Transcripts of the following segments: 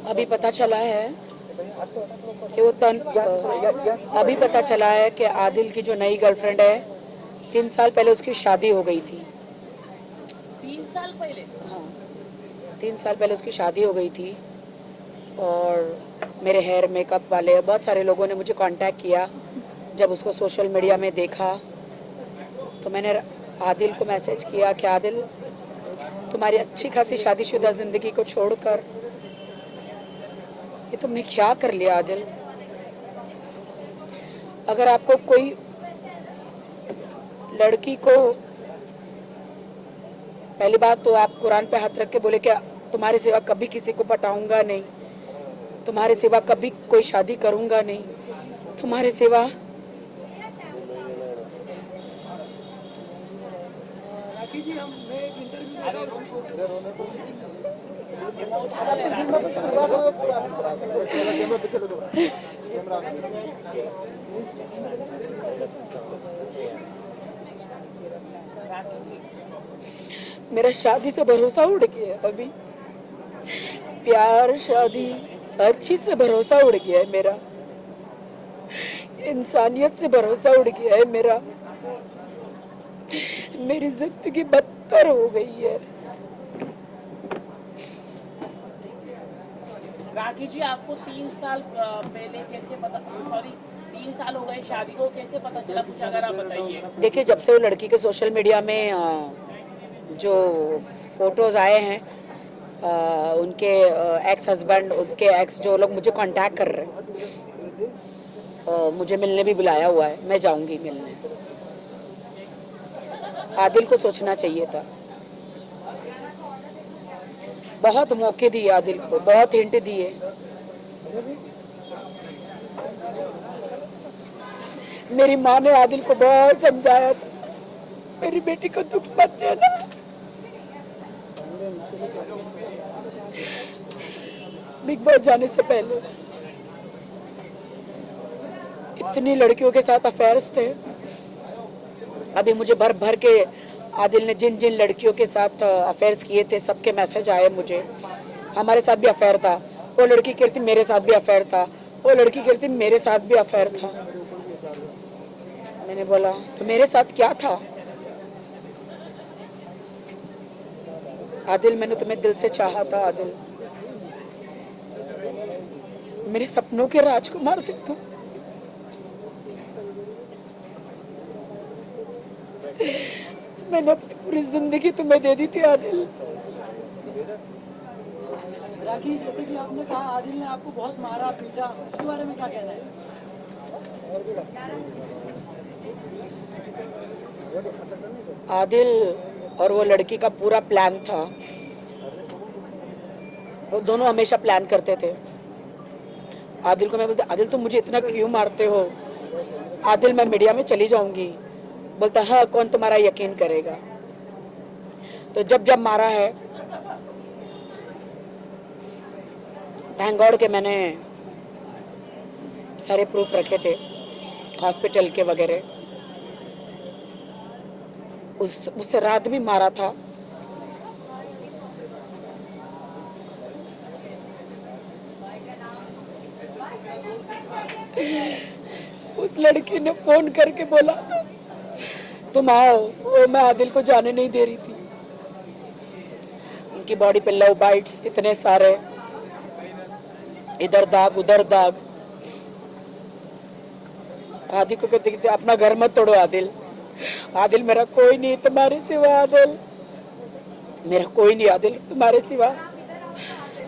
अभी पता चला है कि अभी पता चला है कि आदिल की जो नई गर्लफ्रेंड है 3 साल पहले उसकी शादी हो गई थी। 3 साल पहले? हाँ, 3 साल पहले उसकी शादी हो गई थी। और मेरे हेयर मेकअप वाले बहुत सारे लोगों ने मुझे कांटेक्ट किया। जब उसको सोशल मीडिया में देखा तो मैंने आदिल को मैसेज किया कि आदिल, तुम्हारी अच्छी खासी शादीशुदा ज़िंदगी को छोड़कर ये तुमने क्या कर लिया आदिल। अगर आपको कोई लड़की को, पहली बात तो आप कुरान पे हाथ रख के बोले कि तुम्हारे सिवा कभी किसी को पटाऊंगा नहीं, तुम्हारे सिवा कभी कोई शादी करूंगा नहीं, तुम्हारे सिवा मेरा शादी से भरोसा उड़ गया। अभी प्यार, शादी, हर चीज से भरोसा उड़ गया है मेरा। इंसानियत से भरोसा उड़ गया है मेरा। मेरी जिंदगी बदतर हो गई है। राखी जी, आपको 3 साल पहले कैसे पता, सॉरी 3 साल हो गए शादी को, कैसे पता चला, कुछ अगर आप बताइए। देखिए, जब से वो लड़की के सोशल मीडिया में जो फोटोज़ आए हैं, उनके एक्स हस्बैंड, उसके एक्स, जो लोग मुझे कांटेक्ट कर रहे हैं, मुझे मिलने भी बुलाया हुआ है, मैं जाऊंगी मिलने। आदिल को सोचना चाहिए था। बहुत मौके दिए आदिल को, बहुत हिंट दिए। मेरी माँ ने आदिल को बहुत समझाया था, मेरी बेटी को दुख मत देना। बिग बॉस जाने से पहले इतनी लड़कियों के साथ अफेयर्स थे। अभी मुझे भर भर के आदिल ने जिन जिन लड़कियों के साथ अफेयर्स किए थे सबके मैसेज आए मुझे। हमारे साथ भी अफेयर था, वो लड़की कहती मेरे साथ भी अफेयर था, वो लड़की कहती मेरे साथ भी अफेयर था। मैंने बोला तो मेरे साथ क्या था? आदिल, मैंने तुम्हें दिल से चाहा था आदिल, मेरे सपनों के राजकुमार थे तुम। मैंने अपनी पूरी जिंदगी तुम्हें दे दी थी आदिल। राखी, जैसे कि आपने कहा आदिल ने आपको बहुत मारा पीटा, उसके बारे में क्या कहना है? आदिल और वो लड़की का पूरा प्लान था। वो दोनों हमेशा प्लान करते थे। आदिल को मैं बोलती, आदिल तुम मुझे इतना क्यों मारते हो? आदिल, मैं मीडिया में चली जाऊंगी। बोलता हाँ, कौन तुम्हारा यकीन करेगा? तो जब जब मारा है, थैंक गॉड के मैंने सारे प्रूफ रखे थे हॉस्पिटल के वगैरह। उससे रात भी मारा था। उस लड़की ने फोन करके बोला तुम आओ, वो मैं आदिल को जाने नहीं दे रही थी। उनकी बॉडी पे लव बाइट्स इतने सारे, इधर दाग उधर दाग। आदिल को कहते अपना घर मत तोड़ो आदिल, आदिल मेरा कोई नहीं तुम्हारे सिवा, आदिल मेरा कोई नहीं, आदिल तुम्हारे सिवा,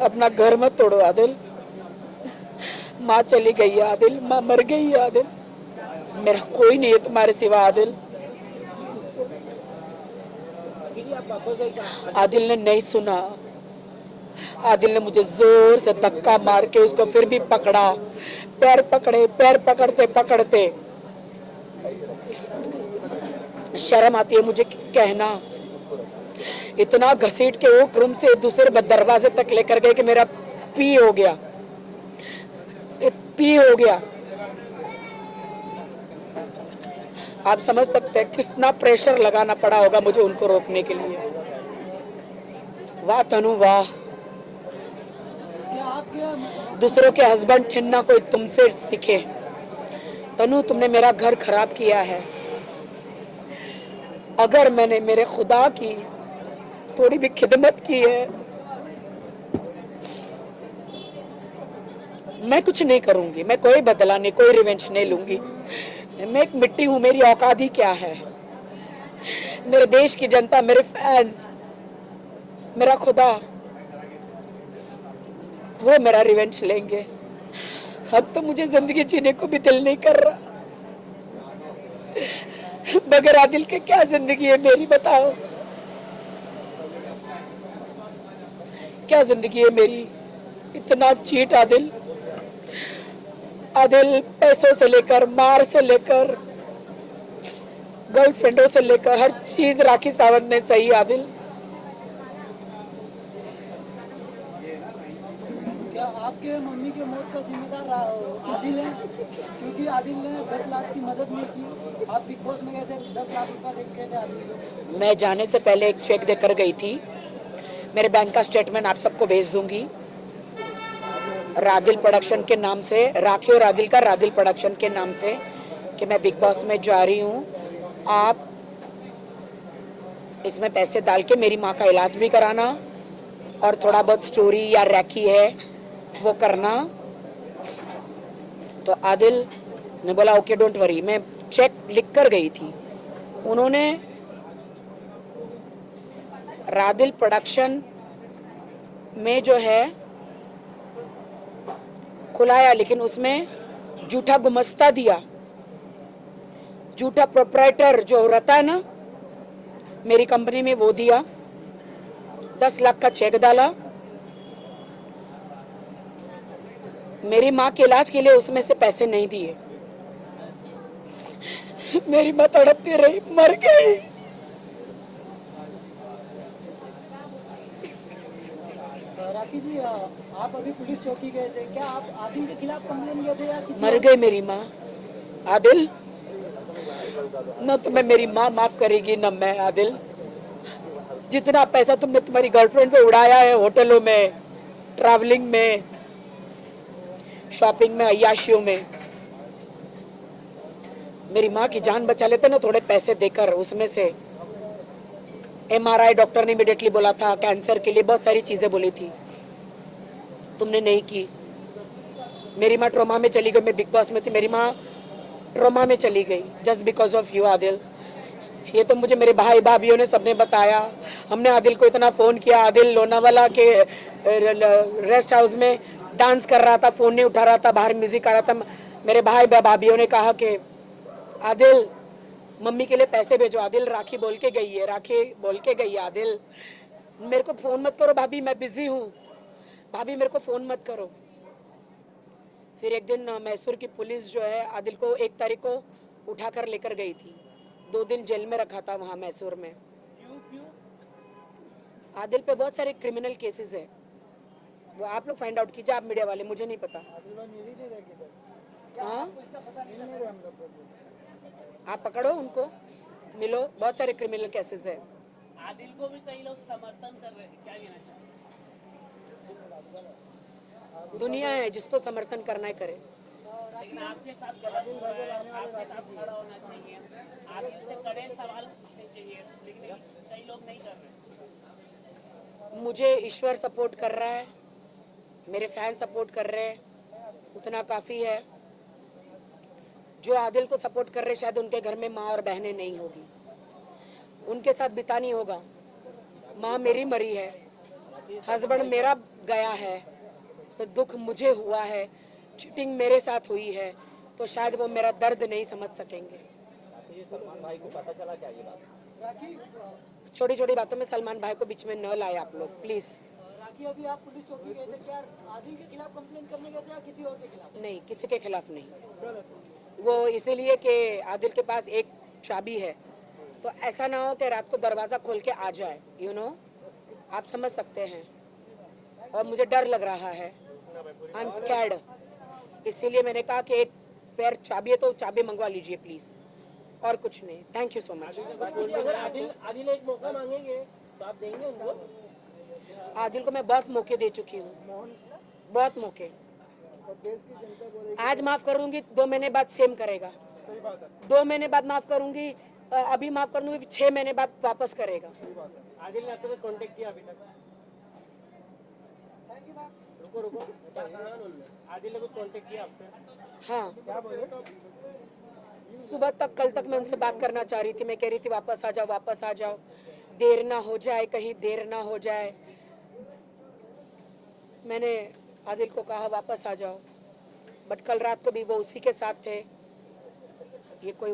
अपना घर मत तोड़ो आदिल। माँ चली गई है आदिल, माँ मर गई है आदिल, मेरा कोई नहीं है तुम्हारे सिवा आदिल। आदिल ने नहीं सुना। आदिल ने मुझे जोर से धक्का मार के उसको फिर भी पकड़ा, पैर पकड़े, पैर पकड़ते पकड़ते शर्म आती है मुझे कहना, इतना घसीट के वो रूम से दूसरे दरवाजे तक लेकर गए कि मेरा पी हो गया, पी हो गया। आप समझ सकते हैं कितना प्रेशर लगाना पड़ा होगा मुझे उनको रोकने के लिए। वाह तनु वाह, क्या आपके दूसरों के हस्बैंड छीनना कोई तुमसे सीखे। तनु तुमने मेरा घर खराब किया है। अगर मैंने मेरे खुदा की थोड़ी भी खिदमत की है, मैं कुछ नहीं करूंगी, मैं कोई बदला नहीं, कोई रिवेंज नहीं लूंगी। मैं एक मिट्टी हूं, मेरी औकात ही क्या है। मेरे देश की जनता, मेरे फैंस, मेरा खुदा, वो मेरा रिवेंज लेंगे। अब तो मुझे जिंदगी जीने को भी दिल नहीं कर रहा। बगैर आदिल के क्या जिंदगी है मेरी, बताओ क्या जिंदगी है मेरी। इतना चीट आदिल, आदिल पैसों से लेकर, मार से लेकर, गर्लफ्रेंडों से लेकर हर चीज राखी सावंत ने सही। आदिल क्या आपके मम्मी के मौत का जिम्मेदार आदिल है? क्योंकि आदिल ने 10 लाख की मदद नहीं की। आप बिग बॉस में गए थे, 10 लाख रुपया दे के गए थे आदिल को। मैं जाने से पहले एक चेक देकर गई थी। मेरे बैंक का स्टेटमेंट आप सबको भेज दूंगी। रादिल प्रोडक्शन के नाम से, राखी और आदिल का रादिल प्रोडक्शन के नाम से, कि मैं बिग बॉस में जा रही हूँ। आप इसमें पैसे डाल के मेरी माँ का इलाज भी कराना और थोड़ा बहुत स्टोरी या रैकी है वो करना। तो आदिल ने बोला ओके डोंट वरी। मैं चेक लिख कर गई थी। उन्होंने रादिल प्रोडक्शन में जो है खुलाया, लेकिन उसमें झूठा गुमस्ता दिया, झूठा प्रोप्राइटर जो रहता है ना मेरी कंपनी में, वो दिया। 10 लाख का चेक डाला मेरी माँ के इलाज के लिए, उसमें से पैसे नहीं दिए। मेरी माँ तड़पती रही, मर गई। राखी जी, आप अभी पुलिस चौकी गए थे, क्या आप आदिल के खिलाफ कंप्लेन किए थे या किसी मर गई मेरी माँ। आदिल न तुम्हें मेरी माँ माफ करेगी न मैं। आदिल जितना पैसा तुमने तुम्हारी गर्लफ्रेंड पे उड़ाया है, होटलों में, ट्रैवलिंग में, शॉपिंग में, अय्याशियों में, मेरी माँ की जान बचा लेते ना थोड़े पैसे देकर। उसमें से MRI डॉक्टर ने इमीडिएटली बोला था, कैंसर के लिए बहुत सारी चीजें बोली थी, तुमने नहीं की। मेरी माँ ट्रोमा में चली गई। मैं बिग बॉस में थी, मेरी माँ ट्रोमा में चली गई just because of you Adil. ये तो मुझे मेरे भाई भाभीयों ने सबने बताया। हमने आदिल को इतना फ़ोन किया। आदिल लोनावाला के रेस्ट हाउस में डांस कर रहा था, फ़ोन नहीं उठा रहा था, बाहर म्यूजिक आ रहा था। मेरे भाई भाभीयों ने कहा कि आदिल मम्मी के लिए पैसे भेजो। आदिल राखी बोल के गई है, राखी बोल के गई है। आदिल मेरे को फ़ोन मत करो भाभी, मैं बिजी हूँ, भाभी मेरे को फ़ोन मत करो। फिर एक दिन मैसूर की पुलिस जो है आदिल को 1 तारीख को उठाकर लेकर गई थी। 2 दिन जेल में रखा था वहाँ मैसूर में। आदिल पे बहुत सारे क्रिमिनल केसेस है, वो आप लोग फाइंड आउट कीजिए, आप मीडिया वाले, मुझे नहीं पता। हाँ आप पकड़ो उनको, मिलो, बहुत सारे क्रिमिनल केसेस है। आदिल को भी कई लोग समर्थन कर रहे हैं, क्या कहना चाहते हैं? दुनिया है, जिसको समर्थन करना है करे। लेकिन आपके साथ गलत हो रहा है, आपके साथ खड़ा होना चाहिए, आदिल से कड़े सवाल पूछने चाहिए, लेकिन कई लोग नहीं कर रहे। मुझे ईश्वर सपोर्ट कर रहा है, मेरे फैन सपोर्ट कर रहे हैं, उतना काफ़ी है। जो आदिल को सपोर्ट कर रहे शायद उनके घर में माँ और बहनें नहीं होगी, उनके साथ बितानी होगा। माँ मेरी मरी है, हस्बैंड मेरा गया है, तो दुख मुझे हुआ है, चीटिंग मेरे साथ हुई है, तो शायद वो मेरा दर्द नहीं समझ सकेंगे। छोटी छोटी बातों में सलमान भाई को बीच में न लाए आप लोग प्लीज़। राखी, अभी आप पुलिस चौकी गए थे, क्या आदिल के खिलाफ कंप्लेन करने गए थे या किसी और के खिलाफ? नहीं, किसी के खिलाफ नहीं। वो इसीलिए कि आदिल के पास एक चाबी है, तो ऐसा ना हो कि रात को दरवाज़ा खोल के आ जाए, यू नो, आप समझ सकते हैं। और मुझे डर लग रहा है, आई एम स्कैर्ड। इसीलिए मैंने कहा कि एक पैर चाबी है तो चाबी मंगवा लीजिए प्लीज़। और कुछ नहीं। Thank you so much. अगर आदिल एक मौका मांगेंगे तो आप देंगे उनको? आदिल को मैं बहुत मौके दे चुकी हूँ, बहुत मौके। आज माफ कर दूंगी, 2 महीने बाद सेम करेगा। 2 महीने बाद माफ करूंगी, अभी माफ कर दूंगी, 6 महीने बाद वापस करेगा। आदिल ने आपसे कांटेक्ट किया अभी तक? रुको आदिल ने कुछ कांटेक्ट किया आपसे? हाँ, क्या बोले? सुबह तक, कल तक मैं उनसे बात करना चाह रही थी। मैं कह रही थी वापस आ जाओ, वापस आ जाओ, देर ना हो जाए, कहीं देर ना हो जाए। मैंने आदिल को कहा वापस आ जाओ, बट कल रात को भी वो उसी के साथ थे। ये कोई